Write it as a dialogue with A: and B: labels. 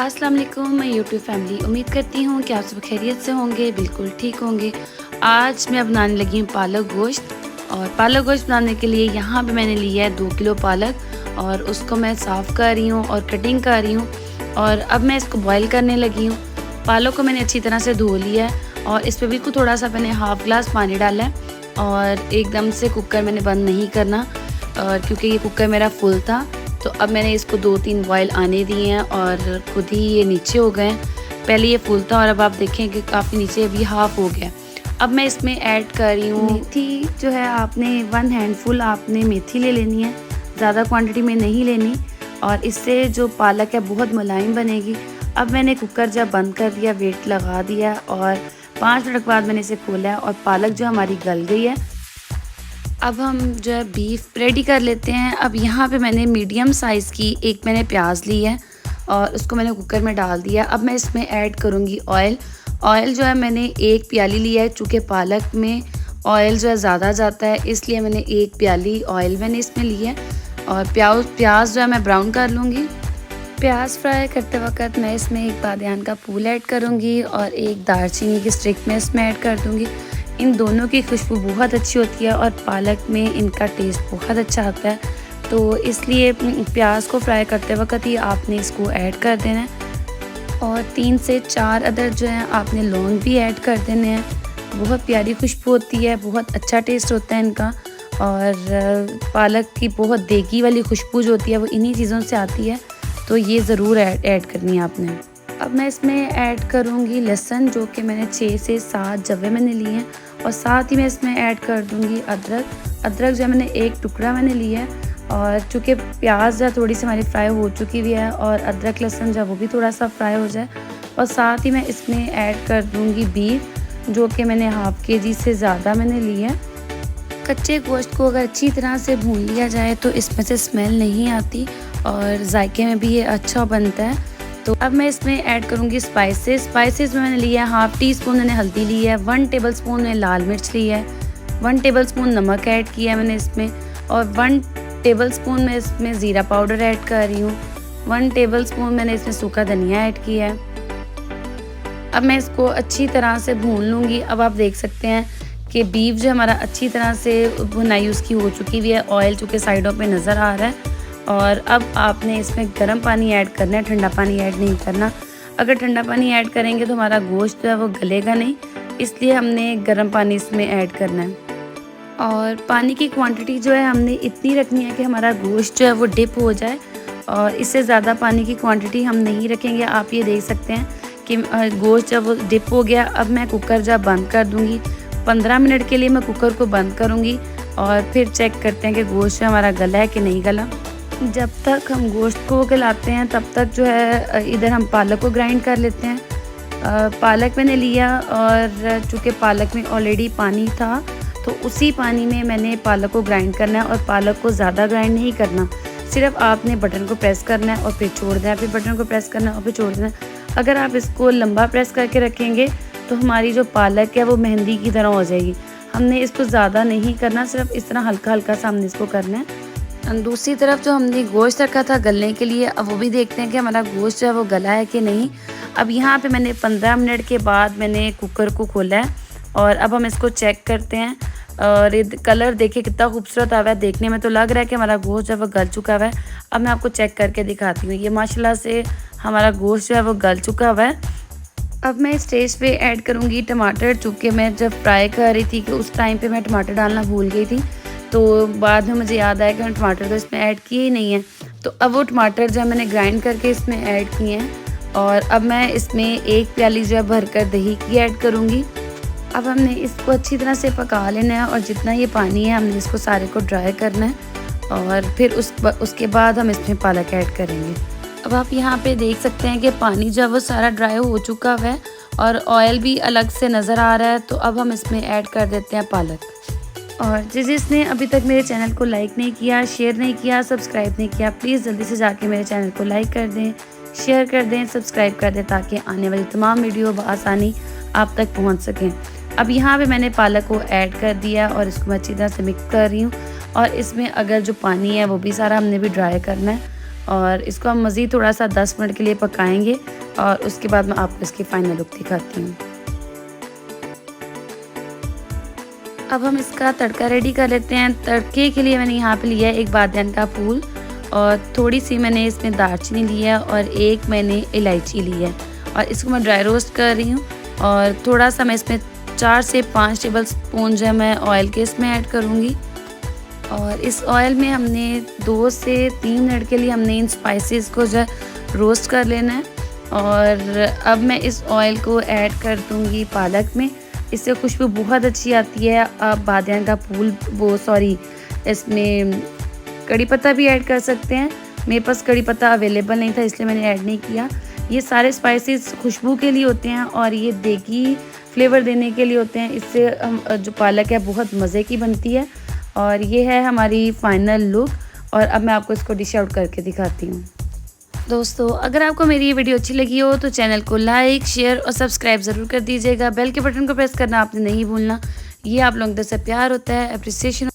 A: अस्सलाम वालेकुम मैं यूट्यूब फैमिली उम्मीद करती हूँ कि आप सब खैरियत से होंगे, बिल्कुल ठीक होंगे। आज मैं बनाने लगी हूँ पालक गोश्त। और पालक गोश्त बनाने के लिए यहाँ पे मैंने लिया है 2 किलो पालक और उसको मैं साफ़ कर रही हूँ और कटिंग कर रही हूँ। और अब मैं इसको बॉईल करने लगी हूँ। पालक को मैंने अच्छी तरह से धो लिया है और इस पर बिल्कुल थोड़ा सा मैंने हाफ़ ग्लास पानी डाला है। और एकदम से कुकर मैंने बंद नहीं करना, और क्योंकि ये कुकर मेरा फुल था तो अब मैंने इसको 2-3 बॉयल आने दिए हैं और खुद ही ये नीचे हो गए हैं। पहले ये फुल था और अब आप देखें कि काफ़ी नीचे अभी हाफ़ हो गया। अब मैं इसमें ऐड कर रही हूँ मेथी। जो है आपने 1 हैंडफुल आपने मेथी ले लेनी है, ज़्यादा क्वांटिटी में नहीं लेनी, और इससे जो पालक है बहुत मुलायम बनेगी। अब मैंने कुकर जब बंद कर दिया, वेट लगा दिया और 5 मिनट बाद मैंने इसे खोला है और पालक जो हमारी गल गई है। अब हम जो है बीफ रेडी कर लेते हैं। अब यहाँ पे मैंने मीडियम साइज़ की एक मैंने प्याज ली है और उसको मैंने कुकर में डाल दिया। अब मैं इसमें ऐड करूँगी ऑयल। ऑयल जो है मैंने 1 प्याली लिया है, चूँकि पालक में ऑयल जो है ज़्यादा जाता है इसलिए मैंने 1 प्याली ऑयल मैंने इसमें ली है। और प्याज जो है मैं ब्राउन कर लूँगी। प्याज फ्राई करते वक्त मैं इसमें 1 बादियान का फूल ऐड करूँगी और 1 दालचीनी की स्टिक में इसमें ऐड कर दूँगी। इन दोनों की खुशबू बहुत अच्छी होती है और पालक में इनका टेस्ट बहुत अच्छा आता है, तो इसलिए प्याज को फ्राई करते वक्त ही आपने इसको ऐड कर देना है। और 3 से 4 अदर जो हैं आपने लौंग भी ऐड कर देने हैं। बहुत प्यारी खुशबू होती है, बहुत अच्छा टेस्ट होता है इनका। और पालक की बहुत देगी वाली खुशबू जो होती है वो इन्हीं चीज़ों से आती है, तो ये ज़रूर ऐड करनी है आपने। अब मैं इसमें ऐड करूँगी लहसुन, जो कि मैंने 6 से 7 जवे मैंने लिए हैं, और साथ ही मैं इसमें ऐड कर दूँगी अदरक जो मैंने 1 टुकड़ा मैंने लिया है। और चूँकि प्याज जो थोड़ी सी हमारी फ्राई हो चुकी हुई है और अदरक लहसुन जो वो भी थोड़ा सा फ्राई हो जाए। और साथ ही मैं इसमें ऐड कर दूँगी बीफ, जो कि मैंने हाफ़ kg से ज़्यादा मैंने ली है। कच्चे गोश्त को अगर अच्छी तरह से भून लिया जाए तो इसमें से स्मेल नहीं आती और जायके में भी ये अच्छा बनता है। तो अब मैं इसमें ऐड करूँगी स्पाइसेस में मैंने लिया है हाफ़ टी स्पून मैंने हल्दी ली है, 1 टेबलस्पून मैंने लाल मिर्च ली है, 1 टेबलस्पून नमक ऐड किया है मैंने इसमें, और 1 टेबलस्पून मैं इसमें ज़ीरा पाउडर ऐड कर रही हूँ, 1 टेबलस्पून मैंने इसमें सूखा धनिया ऐड किया है। अब मैं इसको अच्छी तरह से भून लूँगी। अब आप देख सकते हैं कि बीफ जो हमारा अच्छी तरह से भुनाई उसकी हो चुकी हुई है, ऑयल चूँकि साइडों पे नज़र आ रहा है। और अब आपने इसमें गर्म पानी ऐड करना है, ठंडा पानी ऐड नहीं करना। अगर ठंडा पानी ऐड करेंगे तो हमारा गोश्त जो है वो गलेगा नहीं, इसलिए हमने गर्म पानी इसमें ऐड करना है। और पानी की क्वांटिटी जो है हमने इतनी रखनी है कि हमारा गोश्त जो है वो डिप हो जाए, और इससे ज़्यादा पानी की क्वांटिटी हम नहीं रखेंगे। आप ये देख सकते हैं कि गोश्त जब वो डिप हो गया, अब मैं कुकर जब बंद कर दूँगी 15 मिनट के लिए मैं कुकर को बंद करूँगी और फिर चेक करते हैं कि गोश्त हमारा गला है कि नहीं गला। जब तक हम गोश्त को गलाते हैं तब तक जो है इधर हम पालक को ग्राइंड कर लेते हैं। पालक मैंने लिया और चूँकि पालक में ऑलरेडी पानी था तो उसी पानी में मैंने पालक को ग्राइंड करना है। और पालक को ज़्यादा ग्राइंड नहीं करना, सिर्फ आपने बटन को प्रेस करना है और फिर छोड़ देना, फिर बटन को प्रेस करना है और फिर छोड़ देना। अगर आप इसको लंबा प्रेस करके रखेंगे तो हमारी जो पालक है वो मेहंदी की तरह हो जाएगी। हमने इसको ज़्यादा नहीं करना, सिर्फ इस तरह हल्का हल्का सा हमने इसको करना है। दूसरी तरफ जो हमने गोश्त रखा था गलने के लिए, अब वो भी देखते हैं कि हमारा गोश्त जो है वो गला है कि नहीं। अब यहाँ पे मैंने 15 मिनट के बाद मैंने कुकर को खोला है और अब हम इसको चेक करते हैं। और ये कलर देखिए कितना खूबसूरत आ रहा है, देखने में तो लग रहा है कि हमारा गोश्त जो है वो गल चुका हुआ है। अब मैं आपको चेक करके दिखाती हूँ। ये माशाल्लाह से हमारा गोश्त जो है वो गल चुका हुआ है। अब मैं स्टेज पे ऐड करूँगी टमाटर, चूँकि मैं जब फ्राई कर रही थी कि उस टाइम पे मैं टमाटर डालना भूल गई थी, तो बाद में मुझे याद आया कि मैंने टमाटर तो इसमें ऐड किए ही नहीं है। तो अब वो टमाटर जो मैंने ग्राइंड करके इसमें ऐड किए हैं और अब मैं इसमें 1 प्याली जो है भरकर दही की ऐड करूँगी। अब हमने इसको अच्छी तरह से पका लेना है और जितना ये पानी है हमने इसको सारे को ड्राई करना है और फिर उसके बाद हम इसमें पालक ऐड करेंगे। अब आप यहाँ पे देख सकते हैं कि पानी जो है वो सारा ड्राई हो चुका है और ऑयल भी अलग से नज़र आ रहा है। तो अब हम इसमें ऐड कर देते हैं पालक। और जिसने अभी तक मेरे चैनल को लाइक नहीं किया, शेयर नहीं किया, सब्सक्राइब नहीं किया, प्लीज़ जल्दी से जाके मेरे चैनल को लाइक कर दें, शेयर कर दें, सब्सक्राइब कर दें, ताकि आने वाली तमाम वीडियो बआसानी आप तक पहुँच सकें। अब यहाँ पे मैंने पालक को ऐड कर दिया और इसको मैं अच्छी तरह से मिक्स कर रही हूँ। और इसमें अगर जो पानी है वो भी सारा हमने भी ड्राई करना है और इसको हम मज़ीद थोड़ा सा 10 मिनट के लिए पकाएंगे और उसके बाद मैं आपको इसकी फ़ाइनल लुक दिखाती हूँ। अब हम इसका तड़का रेडी कर लेते हैं। तड़के के लिए मैंने यहाँ पे लिया है एक बादियान का फूल और थोड़ी सी मैंने इसमें दालचीनी लिया है और एक मैंने इलायची ली है और इसको मैं ड्राई रोस्ट कर रही हूँ। और थोड़ा सा मैं इसमें 4 से 5 टेबल स्पून जो है मैं ऑयल के इसमें ऐड करूँगी। और इस ऑयल में हमने 2 से 3 मिनट के लिए हमने इन स्पाइसेस को जो रोस्ट कर लेना है। और अब मैं इस ऑयल को ऐड कर दूँगी पालक में। इससे खुशबू बहुत अच्छी आती है। आप बादियान का फूल इसमें कड़ी पत्ता भी ऐड कर सकते हैं। मेरे पास कड़ी पत्ता अवेलेबल नहीं था इसलिए मैंने ऐड नहीं किया। ये सारे स्पाइसेस खुशबू के लिए होते हैं और ये देगी फ्लेवर देने के लिए होते हैं। इससे हम जो पालक है बहुत मज़े की बनती है। और ये है हमारी फ़ाइनल लुक और अब मैं आपको इसको डिश आउट करके दिखाती हूँ। दोस्तों, अगर आपको मेरी ये वीडियो अच्छी लगी हो तो चैनल को लाइक, शेयर और सब्सक्राइब ज़रूर कर दीजिएगा। बेल के बटन को प्रेस करना आपने नहीं भूलना। ये आप लोगों से प्यार होता है, अप्रिसिएशन